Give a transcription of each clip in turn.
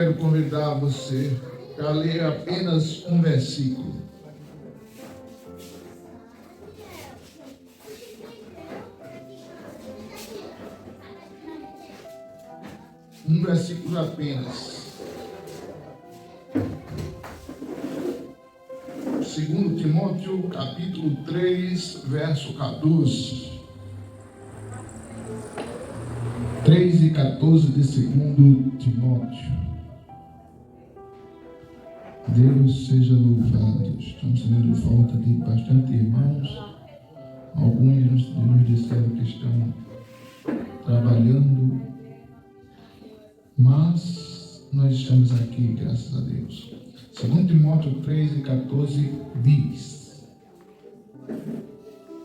Quero convidar você para ler apenas um versículo. Um versículo apenas. 2 Timóteo, capítulo 3, verso 14. 3 e 14 de 2 Timóteo. Deus seja louvado. Estamos sentindo falta de bastante irmãos. Alguns nos disseram que estão trabalhando, mas nós estamos aqui, graças a Deus. 2 Timóteo 3 e 14 diz: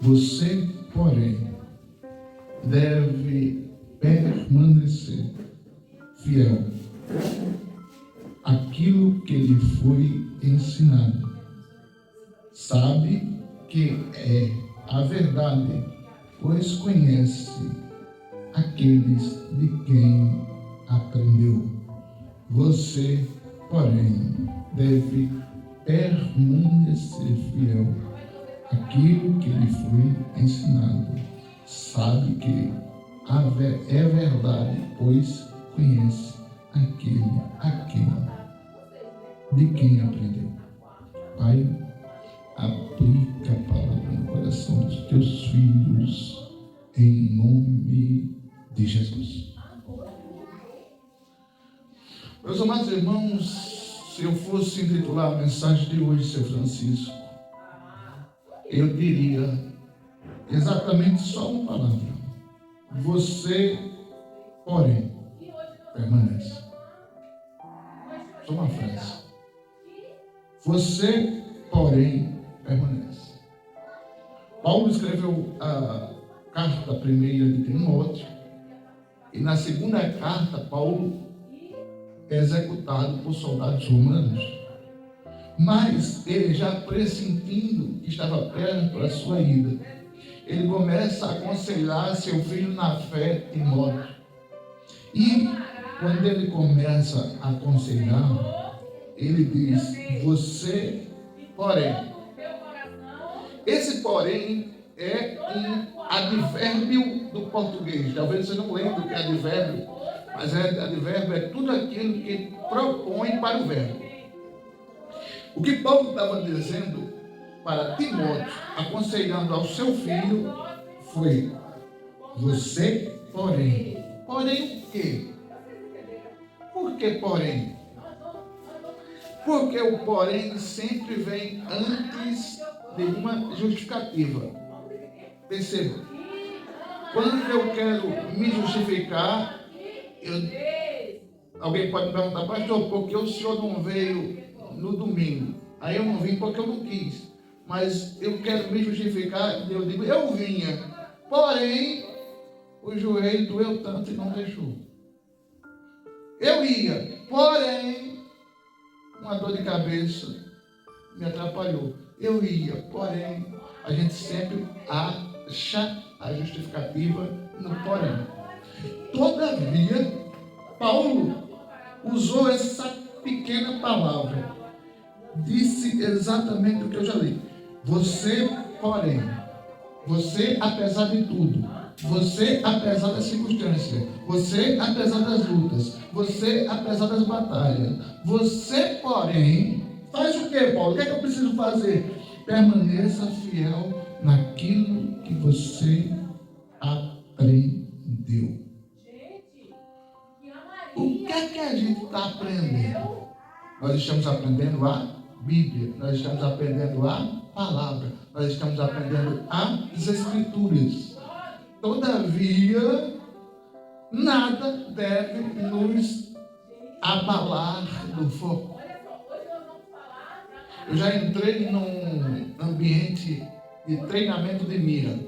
você, porém, deve permanecer fiel àquilo que lhe foi ensinado. Sabe que é a verdade, pois conhece aqueles de quem aprendeu. Você, porém, deve permanecer fiel àquilo que lhe foi ensinado. Sabe que é verdade, pois conhece aquele de quem aprendeu. Pai, aplica a palavra no coração dos teus filhos, em nome de Jesus. Meus amados irmãos, se eu fosse intitular a mensagem de hoje, São Francisco, eu diria exatamente só uma palavra: você, porém, permanece. Só uma frase. Você, porém, permanece. Paulo escreveu a carta primeira de Timóteo, e na segunda carta, Paulo é executado por soldados romanos. Mas ele, já pressentindo que estava perto da sua ida, ele começa a aconselhar seu filho na fé, Timóteo. E quando ele começa a aconselhar, ele diz: você, porém. Esse porém é um advérbio do português. Talvez você não lembre o que é advérbio, mas advérbio é tudo aquilo que propõe para o verbo. O que Paulo estava dizendo para Timóteo, aconselhando ao seu filho, foi: você, porém. Porém o quê? Por que porém? Porque o porém sempre vem antes de uma justificativa. Perceba, quando eu quero me justificar, alguém pode me perguntar: pastor, por que o senhor não veio no domingo? Aí eu não vim porque eu não quis. Mas eu quero me justificar, eu digo: eu vinha, porém o joelho doeu tanto e não deixou. Eu ia, porém uma dor de cabeça me atrapalhou. Eu ia, porém a gente sempre acha a justificativa no porém. Todavia, Paulo usou essa pequena palavra. Disse exatamente o que eu já li. Você, porém. Você, apesar de tudo. Você, apesar das circunstâncias. Você, apesar das lutas. Você, apesar das batalhas. Você, porém, faz o que, Paulo? O que é que eu preciso fazer? Permaneça fiel naquilo que você aprendeu. O que é que a gente está aprendendo? Nós estamos aprendendo a Bíblia, nós estamos aprendendo a palavra, nós estamos aprendendo as Escrituras. Todavia, nada deve nos abalar do foco. Eu já entrei num ambiente de treinamento de mira.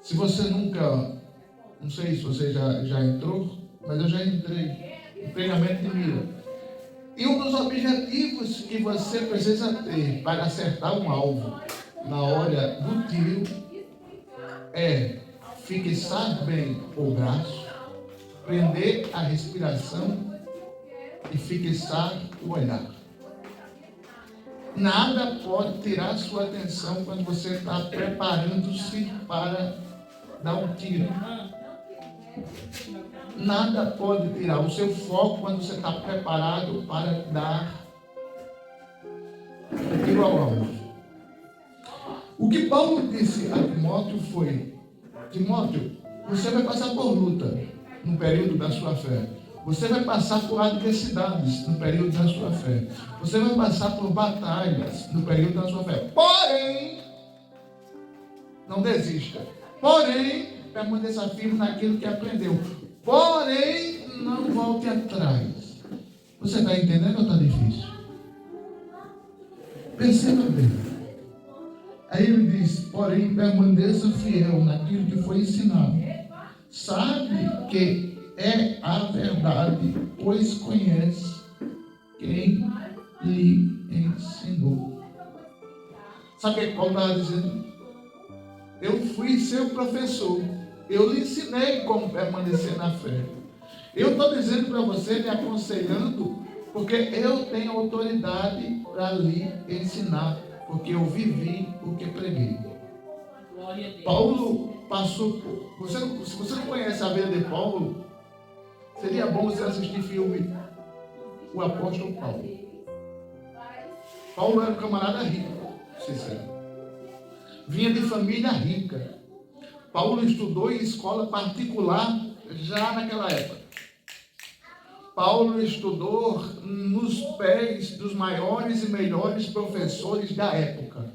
Se você nunca, não sei se você já entrou, mas eu já entrei no treinamento de mira. E um dos objetivos que você precisa ter para acertar um alvo na hora do tiro é fixar bem o braço, prender a respiração e fixar o olhar. Nada pode tirar sua atenção quando você está preparando-se para dar um tiro. Nada pode tirar o seu foco quando você está preparado para dar um tiro ao alvo. O que Paulo disse a Timóteo foi: Timóteo, você vai passar por luta no período da sua fé. Você vai passar por adversidades no período da sua fé. Você vai passar por batalhas no período da sua fé. Porém, não desista. Porém, permaneça firme naquilo que aprendeu. Porém, não volte atrás. Você está entendendo ou está difícil? Perceba bem. Aí ele diz: porém, permaneça fiel naquilo que foi ensinado. Sabe que é a verdade, pois conhece quem lhe ensinou. Sabe o que Paulo estava dizendo? Eu fui seu professor. Eu lhe ensinei como permanecer na fé. Eu estou dizendo para você, lhe aconselhando, porque eu tenho autoridade para lhe ensinar, porque eu vivi o que preguei. Paulo passou por... Se você não conhece a vida de Paulo, seria bom você assistir filme O Apóstolo Paulo. Paulo era um camarada rico, sincero. Vinha de família rica. Paulo estudou em escola particular já naquela época. Paulo estudou nos pés dos maiores e melhores professores da época.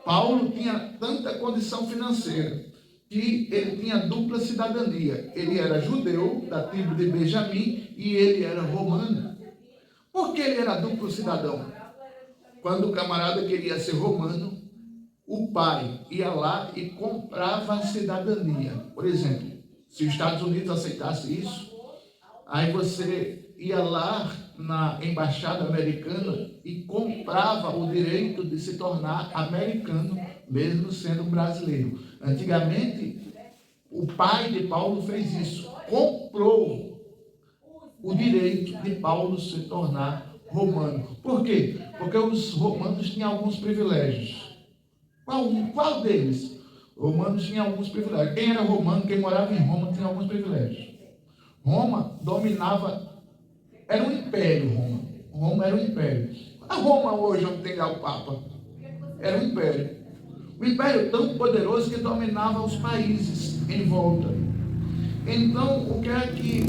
Paulo tinha tanta condição financeira que ele tinha dupla cidadania. Ele era judeu, da tribo de Benjamim, e ele era romano. Por que ele era duplo cidadão? Quando o camarada queria ser romano, o pai ia lá e comprava a cidadania. Por exemplo, se os Estados Unidos aceitasse isso, aí você ia lá na embaixada americana e comprava o direito de se tornar americano, mesmo sendo brasileiro. Antigamente, o pai de Paulo fez isso. Comprou o direito de Paulo se tornar romano. Por quê? Porque os romanos tinham alguns privilégios. Qual deles? Os romanos tinham alguns privilégios. Quem era romano, quem morava em Roma, tinha alguns privilégios. Roma dominava, era um império. Roma era um império. A Roma hoje, onde tem lá o Papa, era um império. Um império tão poderoso que dominava os países em volta. Então, o que é que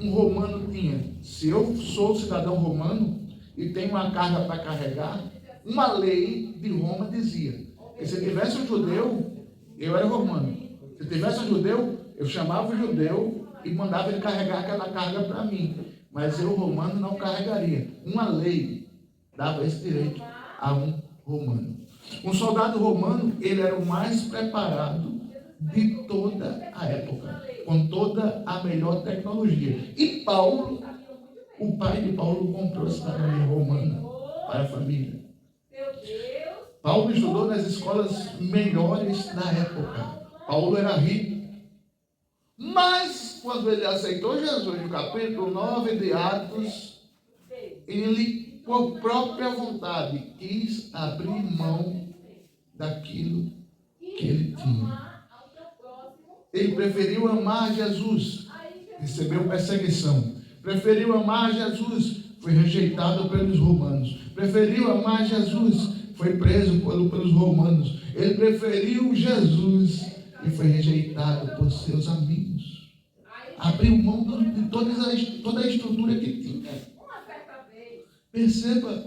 um romano tinha? Se eu sou cidadão romano e tenho uma carga para carregar, uma lei de Roma dizia que se tivesse um judeu, eu era romano. Se tivesse um judeu, eu chamava o judeu e mandava ele carregar aquela carga para mim. Mas eu, romano, não carregaria. Uma lei dava esse direito a um romano. Um soldado romano, ele era o mais preparado de toda a época, com toda a melhor tecnologia. E Paulo, o pai de Paulo, comprou a cidadania romana para a família. Paulo estudou nas escolas melhores da época. Paulo era rico. Mas, quando ele aceitou Jesus, no capítulo 9 de Atos, ele, por própria vontade, quis abrir mão daquilo que ele tinha. Ele preferiu amar Jesus, recebeu perseguição. Preferiu amar Jesus, foi rejeitado pelos romanos. Preferiu amar Jesus, foi preso pelos romanos. Ele preferiu Jesus e foi rejeitado por seus amigos. Abriu mão de toda a estrutura que tinha. Perceba.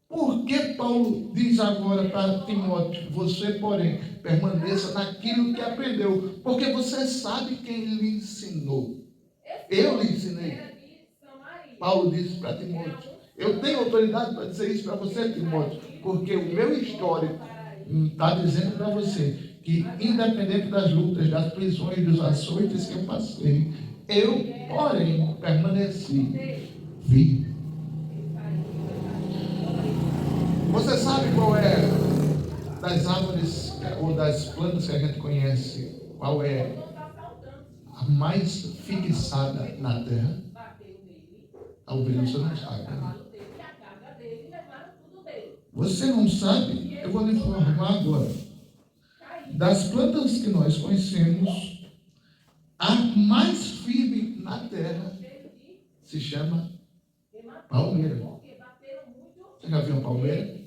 Por que Paulo diz agora para Timóteo: você, porém, permaneça naquilo que aprendeu? Porque você sabe quem lhe ensinou. Eu lhe ensinei. Paulo disse para Timóteo. Eu tenho autoridade para dizer isso para você, Timóteo, porque o meu histórico está dizendo para você que, independente das lutas, das prisões, dos açoites que eu passei, eu, porém, permaneci vivo. Você sabe qual é das árvores ou das plantas que a gente conhece? Qual é a mais fixada na terra. A ovelha você não sabe. Né? Você não sabe? Eu vou lhe informar agora. Das plantas que nós conhecemos, a mais firme na terra se chama palmeira. Você já viu uma palmeira?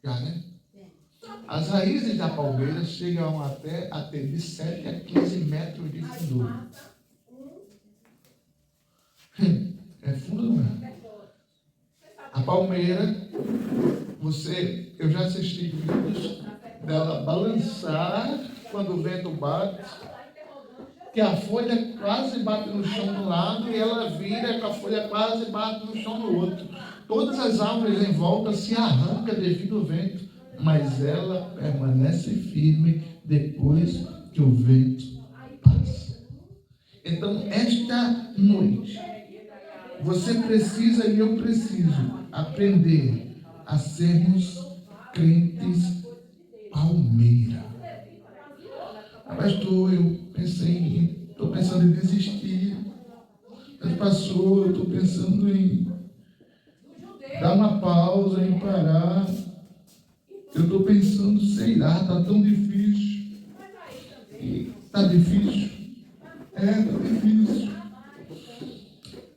Já, né? As raízes da palmeira chegam até a ter de 7 a 15 metros de fundura. É fundo, não é? A palmeira, eu já assisti vídeos dela balançar quando o vento bate, que a folha quase bate no chão de um lado e ela vira, que a folha quase bate no chão do outro. Todas as árvores em volta se arrancam devido ao vento, mas ela permanece firme depois que o vento passa. Então, esta noite, você precisa e eu preciso aprender a sermos crentes palmeira. Pastor, estou pensando em desistir. Mas pastor, eu estou pensando em dar uma pausa, em parar. Eu estou pensando, sei lá, está tão difícil. Está difícil? Está difícil.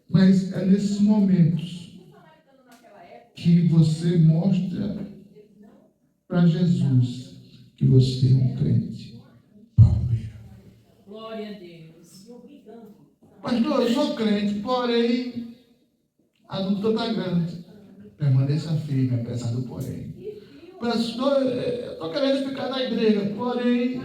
Mas é nesses momentos que você mostra para Jesus que você é um crente palmeira. Glória a Deus. Pastor, eu sou crente, porém a luta está grande. Permaneça firme, apesar do porém. Pastor, eu estou querendo ficar na igreja, porém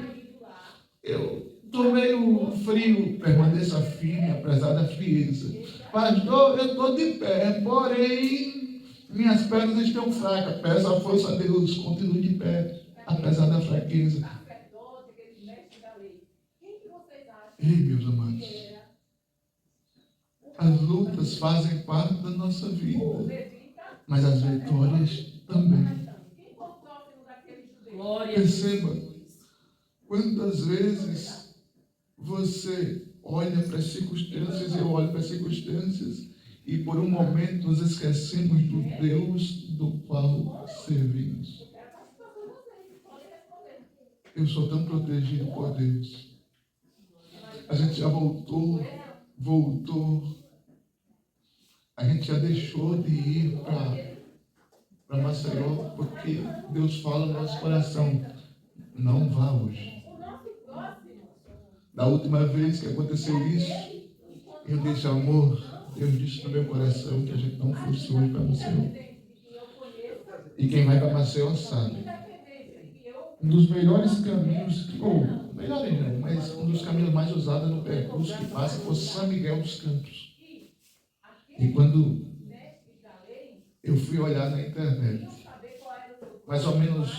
eu estou meio frio. Permaneça firme, apesar da frieza. Pastor, eu estou de pé, porém minhas pernas estão fracas. Peça a força de Deus, continue de pé, apesar da fraqueza. Ei, meus amados, as lutas fazem parte da nossa vida, mas as vitórias também. Perceba quantas vezes você olha para as circunstâncias, eu olho para as circunstâncias, e por um momento nos esquecemos do Deus do qual servimos. Eu sou tão protegido por Deus. A gente já voltou. A gente já deixou de ir para Maceió, porque Deus fala no nosso coração, não vá hoje. Da última vez que aconteceu isso, eu disse, amor, Deus disse no meu coração que a gente não fosse hoje para Maceió. E quem vai para Maceió sabe. Um dos melhores caminhos, melhores não, mas um dos caminhos mais usados no percurso que passa foi São Miguel dos Campos. E quando eu fui olhar na internet, mais ou menos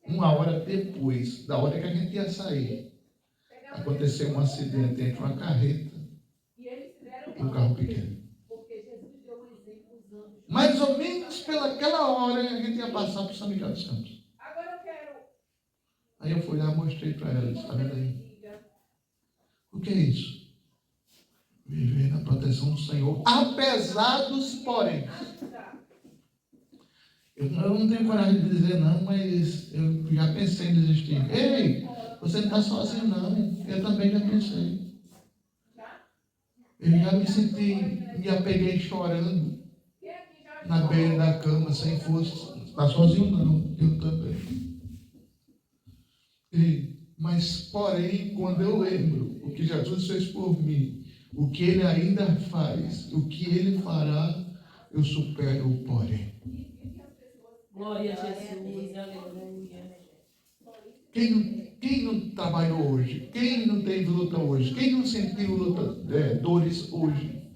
uma hora depois da hora que a gente ia sair, aconteceu um acidente entre uma carreta e um carro pequeno. Mais ou menos pelaquela hora a gente ia passar por São Miguel dos Campos. Aí eu fui lá e mostrei para ela, está vendo aí? O que é isso? Viver na proteção do Senhor, apesar dos porém. Eu não tenho coragem de dizer não, mas eu já pensei em desistir. Ei, você não está sozinho não, eu também já pensei. Eu já me apeguei chorando na beira da cama, sem força. Não está sozinho não, eu também. Mas, porém, quando eu lembro o que Jesus fez por mim, o que Ele ainda faz, o que Ele fará, eu supero o porém. Glória a Jesus, aleluia. Quem não trabalhou hoje? Quem não teve luta hoje? Quem não sentiu dores hoje?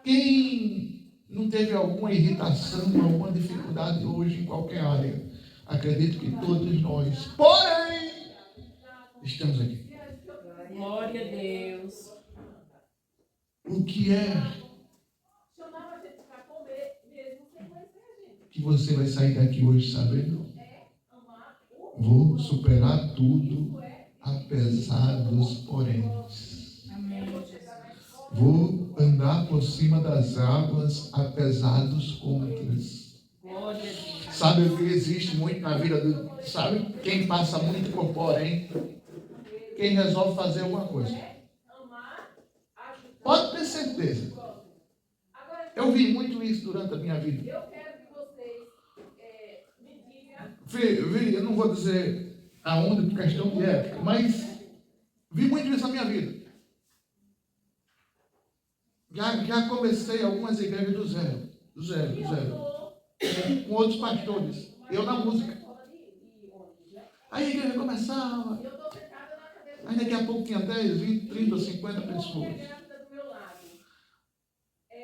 Quem não teve alguma irritação, alguma dificuldade hoje em qualquer área? Acredito que todos nós, porém, estamos aqui. Glória a Deus. O que é que você vai sair daqui hoje sabendo? Vou superar tudo, apesar dos poréns. Vou andar por cima das águas, apesar dos contras. Glória a Deus. Sabe o que existe muito na vida do... Sabe quem passa muito por porém? Quem resolve fazer alguma coisa. Pode ter certeza. Eu vi muito isso durante a minha vida. Eu quero que vocês me digam. Vi, eu não vou dizer aonde por questão de época, mas vi muito isso na minha vida. Já comecei algumas igrejas do zero. Com outros pastores. Eu na música. Aí a igreja começava. Aí daqui a pouco tinha 10, 20, 30, 50 pessoas.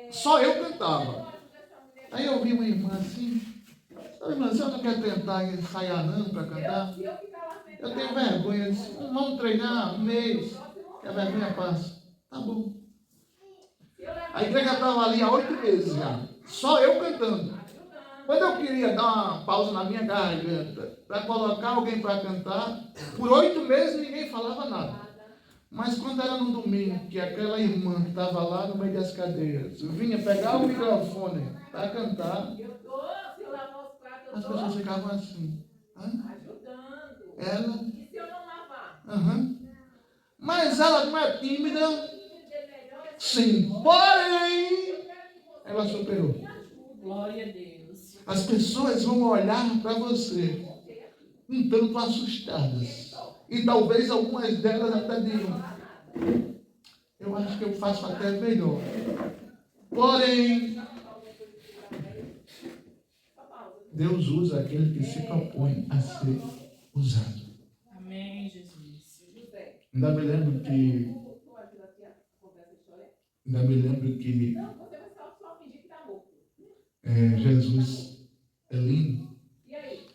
Só eu cantava. Aí eu vi uma irmã assim. Irmã, você não quer tentar ensaiar não para cantar? Eu tenho vergonha. Eu disse, vamos treinar um mês. Que a vergonha passa. Tá bom. A igreja estava ali há 8 meses já. Só eu cantando. Quando eu queria dar uma pausa na minha garganta para colocar alguém para cantar, por 8 meses ninguém falava nada. Mas quando era no domingo, que aquela irmã que estava lá no meio das cadeiras vinha pegar o microfone para cantar, as pessoas ficavam assim. Ajudando. Ela? E se eu não lavar? Mas ela não é tímida. Sim, porém, ela superou. Glória a Deus. As pessoas vão olhar para você um tanto assustadas. E talvez algumas delas até digam, eu acho que eu faço até melhor. Porém, Deus usa aquele que se propõe a ser usado. Amém, Jesus. Ainda me lembro que Jesus é lindo.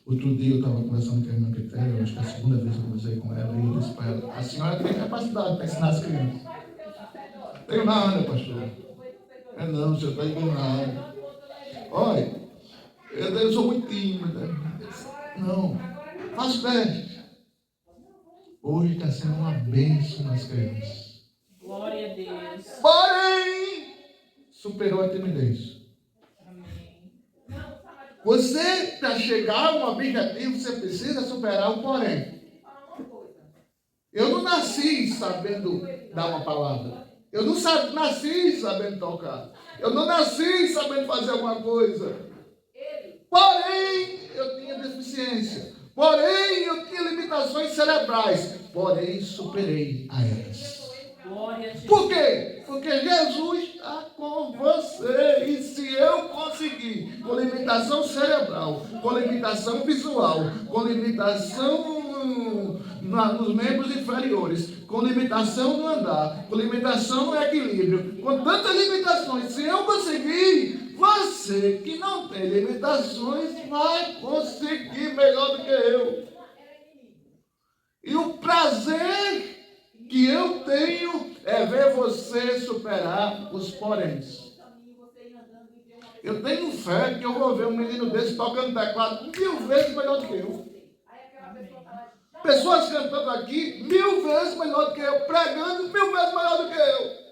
Outro dia eu estava conversando com a irmã Quitéria, acho que é a segunda vez que eu conversei com ela, e eu disse para ela, a senhora tem capacidade para ensinar as crianças. Tenho nada, pastor. É não, o senhor está enganado. Olha, eu sou muito tímida. Não, faço teste. Hoje está sendo uma bênção nas crianças. Glória a Deus. Porém, superou a timidez. Você, para chegar a um objetivo, você precisa superar o porém. Eu não nasci sabendo dar uma palavra. Eu não nasci sabendo tocar. Eu não nasci sabendo fazer alguma coisa. Porém, eu tinha deficiência. Porém, eu tinha limitações cerebrais. Porém, superei a elas. Por quê? Porque Jesus está com você. E se eu conseguir, com limitação cerebral, com limitação visual, com limitação nos membros inferiores, com limitação no andar, com limitação no equilíbrio, com tantas limitações, se eu conseguir, você que não tem limitações vai conseguir melhor do que eu. E o prazer que eu tenho é ver você superar os poréns. Eu tenho fé que eu vou ver um menino desse tocando teclado 1000 vezes melhor do que eu. Pessoas cantando aqui 1000 vezes melhor do que eu, pregando 1000 vezes melhor do que eu.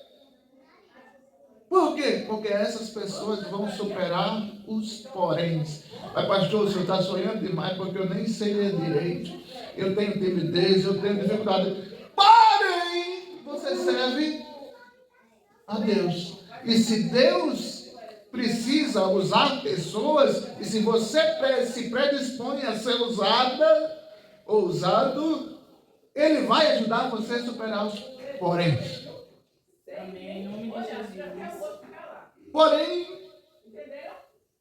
Por quê? Porque essas pessoas vão superar os poréns. Mas pastor, o senhor está sonhando demais porque eu nem sei ler direito. Eu tenho timidez, eu tenho dificuldade. Porém, você serve a Deus. E se Deus precisa usar pessoas, e se você se predispõe a ser usada ou usado, Ele vai ajudar você a superar os poréns. Amém. Em nome de Jesus. Porém,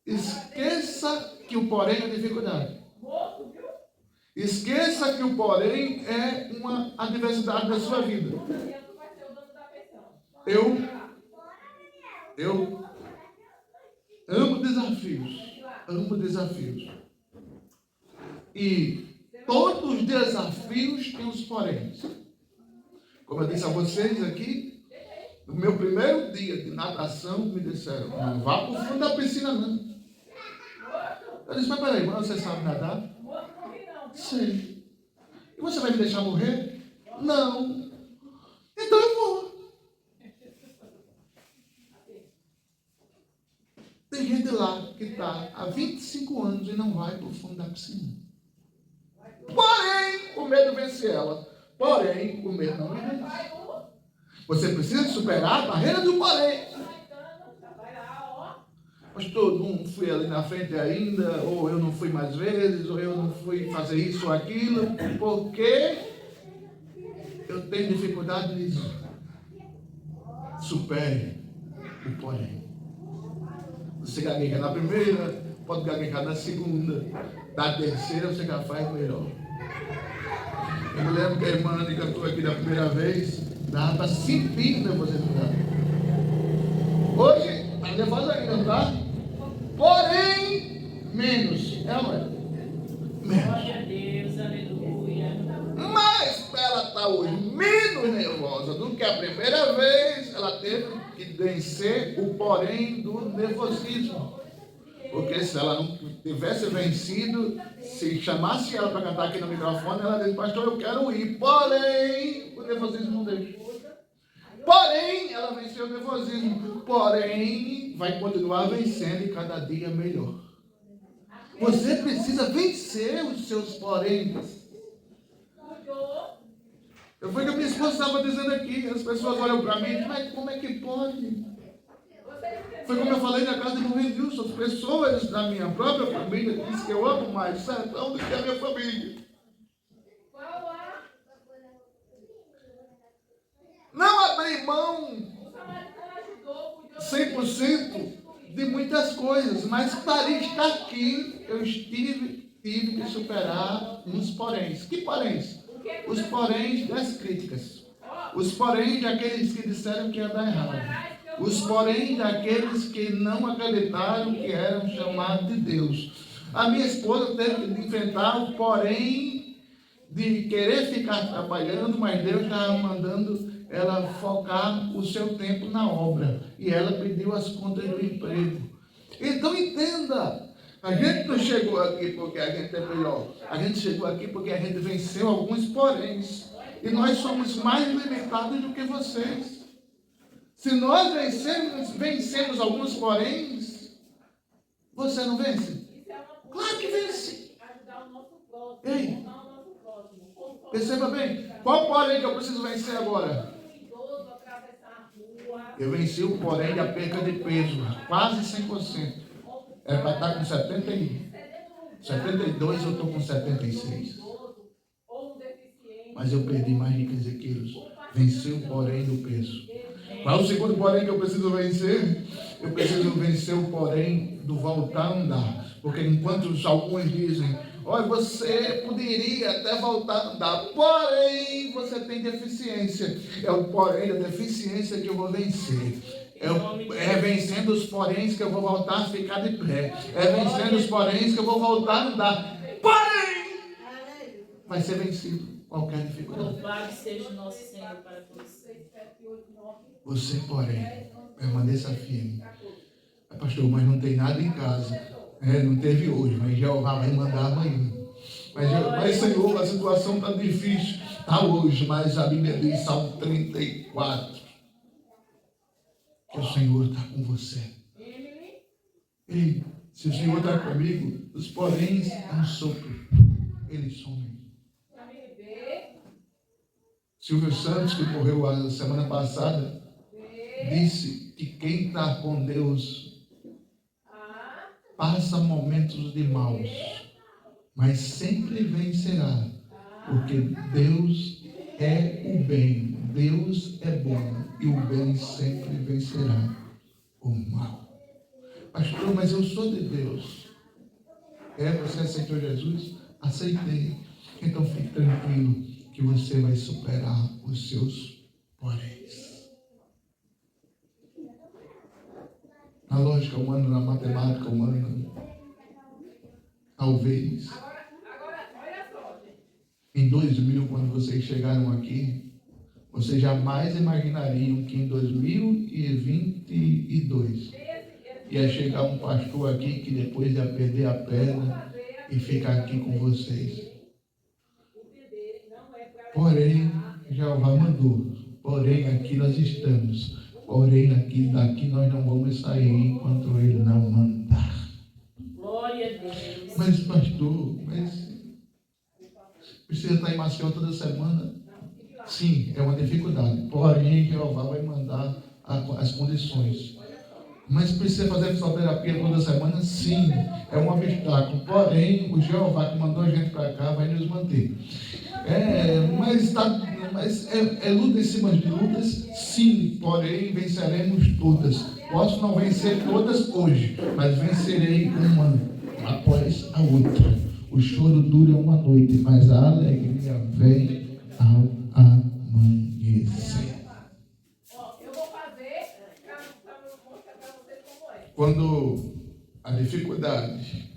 esqueça que o porém é dificuldade. Esqueça que o porém é uma adversidade da sua vida. Eu amo desafios. Amo desafios. E todos os desafios têm os poréns. Como eu disse a vocês aqui, no meu primeiro dia de natação, me disseram, não vá para o fundo da piscina, não. Eu disse, mas peraí, mas você sabe nadar? Sei. E você vai me deixar morrer? Não. Então eu vou. Tem gente lá que está há 25 anos e não vai para o fundo da piscina. Porém, o medo vence ela. Porém, o medo não me vence. Você precisa superar a barreira do porém. Pastor, não fui ali na frente ainda, ou eu não fui mais vezes, ou eu não fui fazer isso ou aquilo, porque eu tenho dificuldade nisso. Supere o porém. Você gagueja na primeira, pode gaguejar na segunda, na terceira você já faz melhor. Eu me lembro que a irmã Anny cantou aqui da primeira vez, dava para sentir o nervosismo. Hoje, está nervosa ainda, tá? Porém, menos. É ou não é? Menos. Glória a Deus, aleluia. Mas ela está hoje menos nervosa do que a primeira vez. Ela teve que vencer o porém do nervosismo. Porque se ela não tivesse vencido, se chamasse ela para cantar aqui no microfone, ela disse, pastor, eu quero ir. Porém, o nervosismo não deixa. Porém, ela venceu o nervosismo. Porém, vai continuar vencendo e cada dia melhor. Você precisa vencer os seus porém. Eu fui que a minha esposa estava dizendo aqui. As pessoas olham para mim e dizem, mas como é que pode? Foi como eu falei na casa de Movenilson. As pessoas da minha própria família dizem que eu amo mais sertão do que a minha família. Não abri mão 100% de muitas coisas, mas para estar aqui, eu tive que superar uns poréns. Que poréns? Os poréns das críticas. Os poréns daqueles que disseram que ia dar errado. Os poréns daqueles que não acreditaram que eram chamados de Deus. A minha esposa teve que enfrentar o porém de querer ficar trabalhando, mas Deus estava mandando ela focar o seu tempo na obra. E ela pediu as contas do emprego. Então entenda, a gente não chegou aqui porque a gente é melhor. A gente chegou aqui porque a gente venceu alguns poréns. E nós somos mais limitados do que vocês. Se nós vencemos alguns poréns, você não vence? Claro que vence. Ei, perceba bem, qual porém que eu preciso vencer agora? Eu venci o porém da perca de peso, quase 100%. Era para estar com 72, eu estou com 76. Mas eu perdi mais de 15 quilos. Venci o porém do peso. Qual é o segundo porém que eu preciso vencer? Eu preciso vencer o porém do voltar a andar. Porque enquanto alguns dizem, olha, você poderia até voltar a andar, porém você tem deficiência. É o porém da deficiência que eu vou vencer. É vencendo os poréns que eu vou voltar a ficar de pé. É vencendo os poréns que eu vou voltar a andar. Porém, vai ser vencido qualquer dificuldade. Louvado seja o nosso Senhor para você. Você, porém, permaneça firme. Pastor, mas não tem nada em casa. Não teve hoje, mas Jeová vai mandar amanhã. Mas Senhor, a situação está difícil. Está hoje, mas a Bíblia diz, Salmo 34, que o Senhor está com você. Ei, se o Senhor está comigo, os poréns é um sopro. Eles somem. Silvio Santos, que morreu a semana passada, disse que quem está com Deus passa momentos de maus, mas sempre vencerá, porque Deus é o bem, Deus é bom e o bem sempre vencerá o mal. Pastor, mas eu sou de Deus. Você aceitou Jesus? Aceitei. Então fique tranquilo que você vai superar os seus poréns. Na lógica humana, na matemática humana, talvez em 2000, quando vocês chegaram aqui, vocês jamais imaginariam que em 2022 ia chegar um pastor aqui que depois ia perder a perna e ficar aqui com vocês. Porém, Jeová mandou. Porém, aqui nós estamos. Porém, daqui nós não vamos sair enquanto Ele não mandar. Glória a Deus. Mas, pastor, precisa estar em Maceió toda semana? Sim, é uma dificuldade. Porém, Jeová vai mandar as condições. Mas precisa fazer fisioterapia toda semana? Sim, é um obstáculo. Porém, o Jeová que mandou a gente para cá vai nos manter. Mas é luta em cima de lutas? Sim, porém venceremos todas. Posso não vencer todas hoje, mas vencerei uma após a outra. O choro dura uma noite, mas a alegria vem ao amanhecer. Eu vou fazer para mostrar para vocês como é. Quando a dificuldade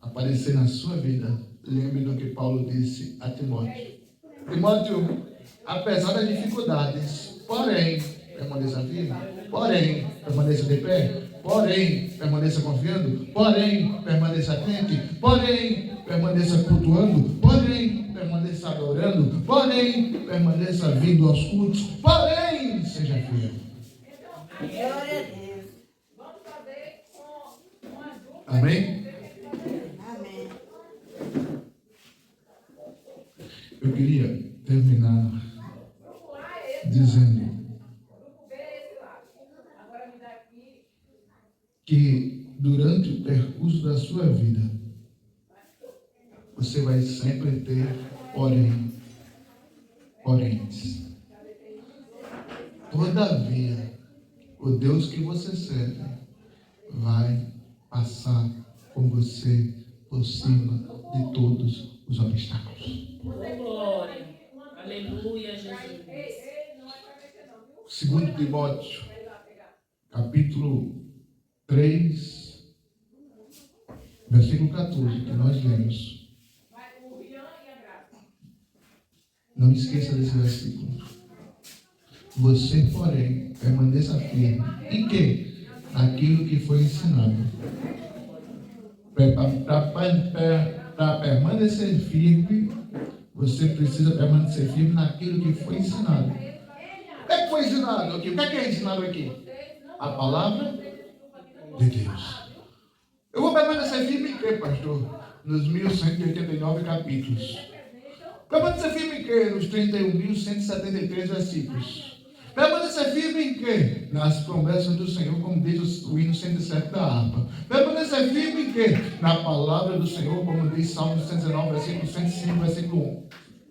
aparecer na sua vida, lembre do que Paulo disse a Timóteo. Timóteo, apesar das dificuldades, porém, permaneça firme, porém, permaneça de pé, porém, permaneça confiando, porém, permaneça crente, porém, permaneça cultuando, porém, permaneça adorando, porém, permaneça vindo aos cultos, porém, seja fiel. Glória a Deus. Vamos fazer com a dupla. Amém? Amém. Eu queria terminar Grupo A é esse. dizendo Grupo B é esse lado. Agora me dá aqui. que durante o percurso da sua vida, você vai sempre ter poréns. Todavia, o Deus que você serve vai passar com você por cima de todos os obstáculos. Glória. Aleluia, Jesus. Não é para mexer não, viu? 2 Timóteo, Vai lá pegar. capítulo 3, versículo 14, que nós lemos. Vai o Rian e a Graça. Não esqueça desse versículo. Você, porém, permaneça firme. Em quê? Naquilo que foi ensinado. Para permanecer firme, você precisa permanecer firme naquilo que foi ensinado. O que é que foi ensinado aqui? O que é ensinado aqui? A palavra de Deus. Eu vou permanecer firme em quê, pastor? Nos 1189 capítulos. Permanecer firme em quê? Nos 31.173 versículos. Permanecer firme em quê? Nas promessas do Senhor, como diz o hino 107 da harpa. Permanecer firme em quê? Na palavra do Senhor, como diz Salmo 119, versículo 105, versículo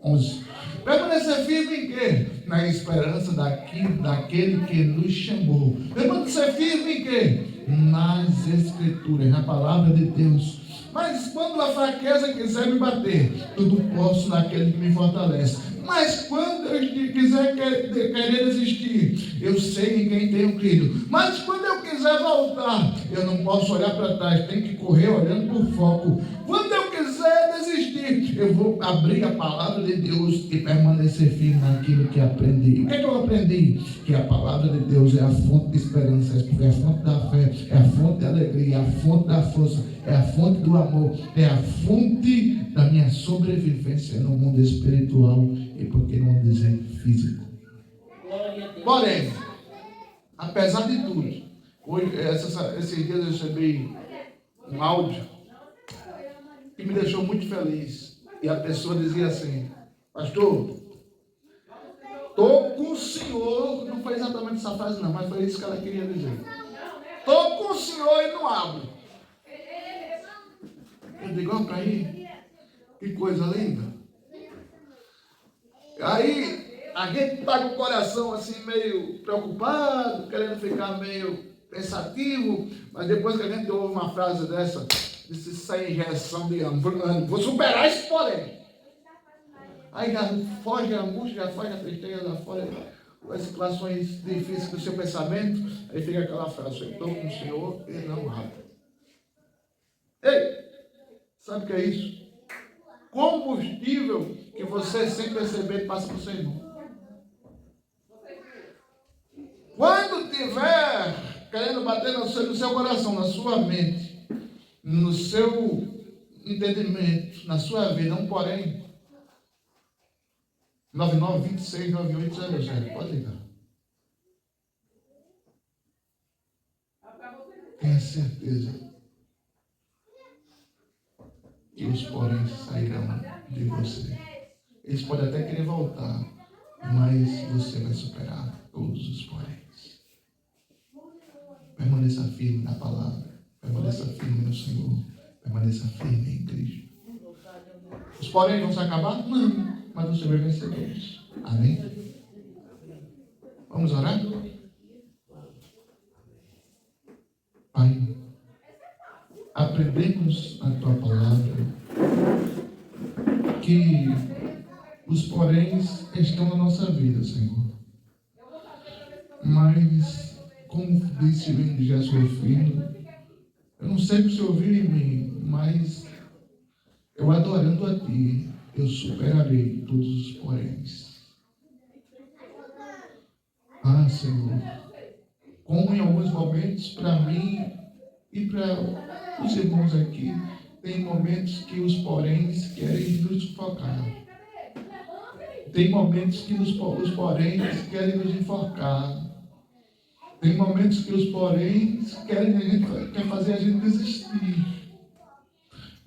11. Permanecer firme em quê? Na esperança daquele que nos chamou. Permanecer firme em quê? Nas Escrituras, na palavra de Deus. Mas quando a fraqueza quiser me bater, tudo posso naquele que me fortalece. Mas quando eu quiser querer desistir, eu sei em quem tenho crido. Mas quando eu quiser voltar, eu não posso olhar para trás, tenho que correr olhando por foco. Quando eu quiser desistir, eu vou abrir a palavra de Deus e permanecer firme naquilo que aprendi. O que é que eu aprendi? Que a palavra de Deus é a fonte de esperança, é a fonte da fé, é a fonte da alegria, é a fonte da força, é a fonte do amor, é a fonte da minha sobrevivência no mundo espiritual e, por que não dizer, físico. Glória a Deus. Porém, apesar de tudo, hoje, esses dias eu recebi um áudio que me deixou muito feliz. E a pessoa dizia assim: pastor, estou com o senhor. Não foi exatamente essa frase não, mas foi isso que ela queria dizer. Estou com o senhor e não abro. Eu digo, ó, para aí, que coisa linda. Aí a gente está com o coração assim meio preocupado, querendo ficar meio pensativo, mas depois que a gente ouve uma frase dessa, disse, isso é injeção de ânimo, vou superar esse porém. Aí já foge a angústia, já foge a tristeza, já foge as situações difíceis do seu pensamento, aí fica aquela frase, eu estou com o Senhor e não abro. Ei, sabe o que é isso? Combustível que você, sem perceber, passa para o seu irmão. Quando tiver querendo bater no seu coração, na sua mente, no seu entendimento, na sua vida, um porém, 99269800, pode ligar. tenha certeza que os poréns sairão de você. Eles podem até querer voltar, mas você vai superar todos os poréns. Permaneça firme na palavra, permaneça firme no Senhor, permaneça firme em Cristo. Os poréns vão se acabar? Não, mas você vai vencer todos. Amém? Vamos orar? Pai, aprendemos a Tua palavra que os poréns estão na nossa vida, Senhor. Mas, como disse o hino de Jesus Filho, eu não sei o que o Senhor viu em mim, mas eu adorando a Ti, eu superarei todos os poréns. Ah, Senhor, como em alguns momentos, para mim e para os irmãos aqui, tem momentos que os poréns querem nos sufocar. Tem momentos que os poréns querem nos enforcar. Tem momentos que os poréns quer fazer a gente desistir.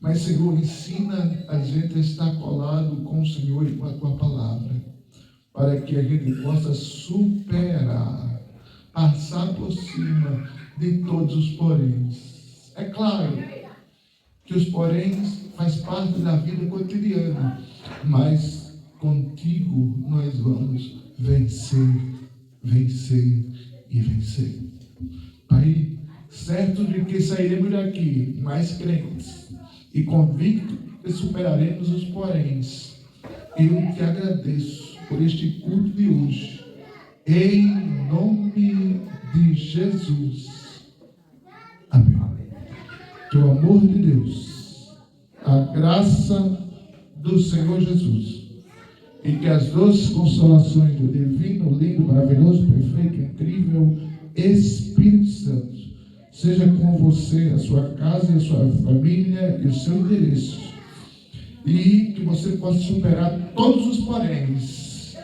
Mas, Senhor, ensina a gente a estar colado com o Senhor e com a Tua palavra, para que a gente possa superar, passar por cima de todos os poréns. É claro que os poréns faz parte da vida cotidiana, mas contigo nós vamos vencer, vencer e vencer. Pai, certo de que sairemos daqui mais crentes e convictos que superaremos os poréns. Eu te agradeço por este culto de hoje, em nome de Jesus. Amém. Que o amor de Deus, a graça do Senhor Jesus e que as doces consolações do divino, lindo, maravilhoso, perfeito, incrível Espírito Santo seja com você, a sua casa, a sua família e o seu endereço, e que você possa superar todos os poréns.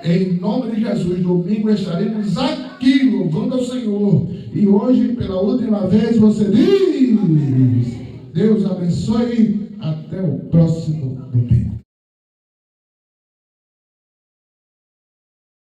Em nome de Jesus, domingo estaremos aqui louvando ao Senhor, e hoje pela última vez você diz: Deus abençoe, até o próximo domingo.